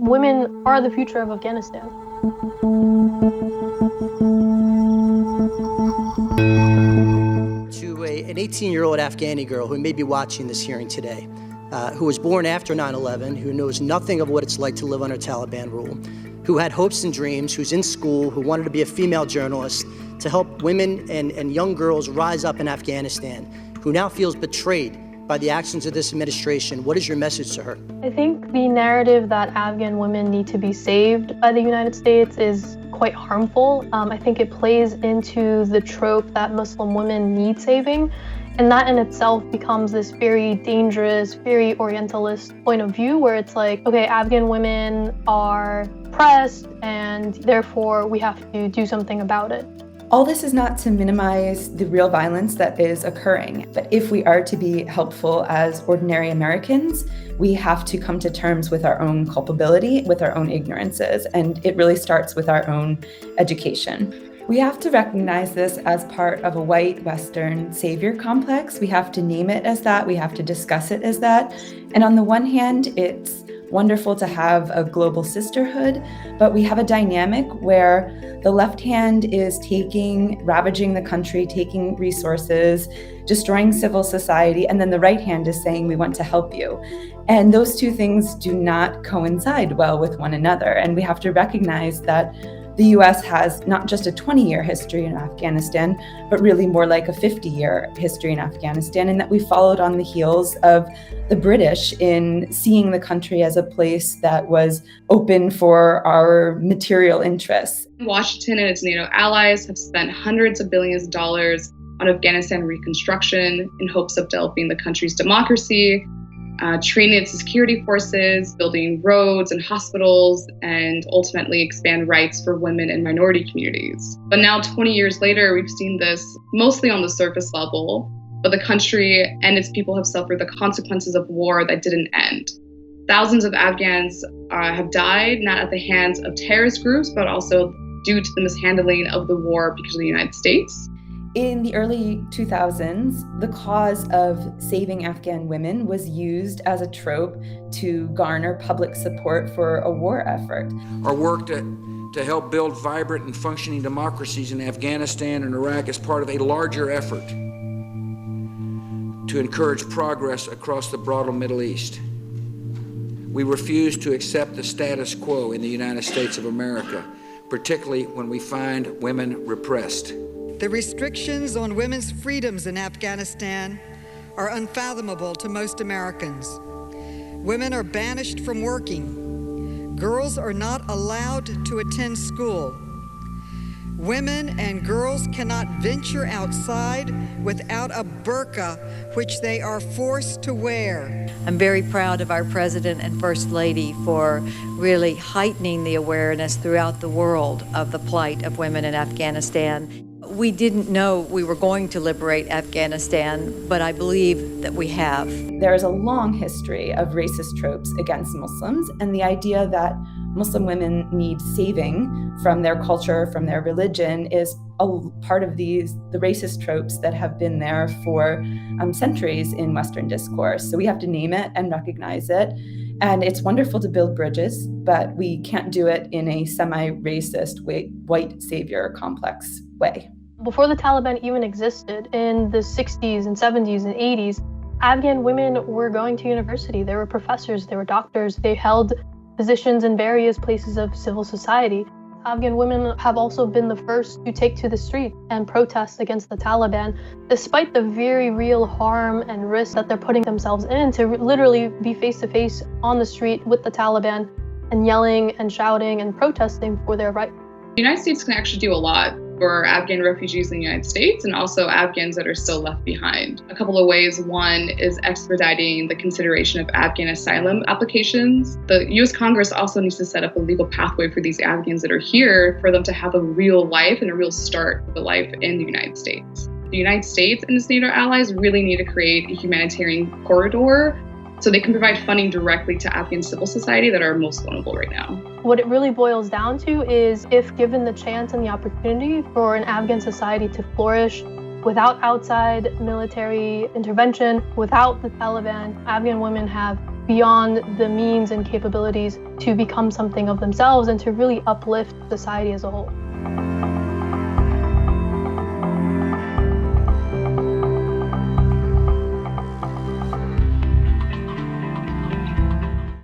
women are the future of Afghanistan. To an 18-year-old Afghani girl who may be watching this hearing today, who was born after 9/11, who knows nothing of what it's like to live under Taliban rule, who had hopes and dreams, who's in school, who wanted to be a female journalist, to help women and young girls rise up in Afghanistan, who now feels betrayed by the actions of this administration. What is your message to her? I think the narrative that Afghan women need to be saved by the United States is quite harmful. I think it plays into the trope that Muslim women need saving, and that in itself becomes this very dangerous, very Orientalist point of view where it's like, okay, Afghan women are oppressed and therefore we have to do something about it. All this is not to minimize the real violence that is occurring, but if we are to be helpful as ordinary Americans, we have to come to terms with our own culpability, with our own ignorances, and it really starts with our own education. We have to recognize this as part of a white Western savior complex. We have to name it as that. We have to discuss it as that. And on the one hand, it's wonderful to have a global sisterhood, but we have a dynamic where the left hand is ravaging the country, taking resources, destroying civil society, and then the right hand is saying, we want to help you. And those two things do not coincide well with one another. And we have to recognize that the US has not just a 20-year history in Afghanistan, but really more like a 50-year history in Afghanistan, and that we followed on the heels of the British in seeing the country as a place that was open for our material interests. Washington and its NATO allies have spent hundreds of billions of dollars on Afghanistan reconstruction in hopes of developing the country's democracy, training its security forces, building roads and hospitals, and ultimately expand rights for women and minority communities. But now, 20 years later, we've seen this mostly on the surface level, but the country and its people have suffered the consequences of war that didn't end. Thousands of Afghans have died, not at the hands of terrorist groups, but also due to the mishandling of the war because of the United States. In the early 2000s, the cause of saving Afghan women was used as a trope to garner public support for a war effort. Our work to help build vibrant and functioning democracies in Afghanistan and Iraq is part of a larger effort to encourage progress across the broader Middle East. We refuse to accept the status quo in the United States of America, particularly when we find women repressed. The restrictions on women's freedoms in Afghanistan are unfathomable to most Americans. Women are banished from working. Girls are not allowed to attend school. Women and girls cannot venture outside without a burqa, which they are forced to wear. I'm very proud of our President and First Lady for really heightening the awareness throughout the world of the plight of women in Afghanistan. We didn't know we were going to liberate Afghanistan, but I believe that we have. There is a long history of racist tropes against Muslims, and the idea that Muslim women need saving from their culture, from their religion, is a part of the racist tropes that have been there for centuries in Western discourse. So we have to name it and recognize it. And it's wonderful to build bridges, but we can't do it in a semi-racist, white savior complex way. Before the Taliban even existed, in the 60s and 70s and 80s, Afghan women were going to university. They were professors, they were doctors, they held positions in various places of civil society. Afghan women have also been the first to take to the street and protest against the Taliban, despite the very real harm and risk that they're putting themselves in to literally be face-to-face on the street with the Taliban and yelling and shouting and protesting for their rights. The United States can actually do a lot for Afghan refugees in the United States and also Afghans that are still left behind. A couple of ways. One is expediting the consideration of Afghan asylum applications. The US Congress also needs to set up a legal pathway for these Afghans that are here for them to have a real life and a real start of a life in the United States. The United States and its NATO allies really need to create a humanitarian corridor so they can provide funding directly to Afghan civil society that are most vulnerable right now. What it really boils down to is, if given the chance and the opportunity for an Afghan society to flourish without outside military intervention, without the Taliban, Afghan women have beyond the means and capabilities to become something of themselves and to really uplift society as a whole.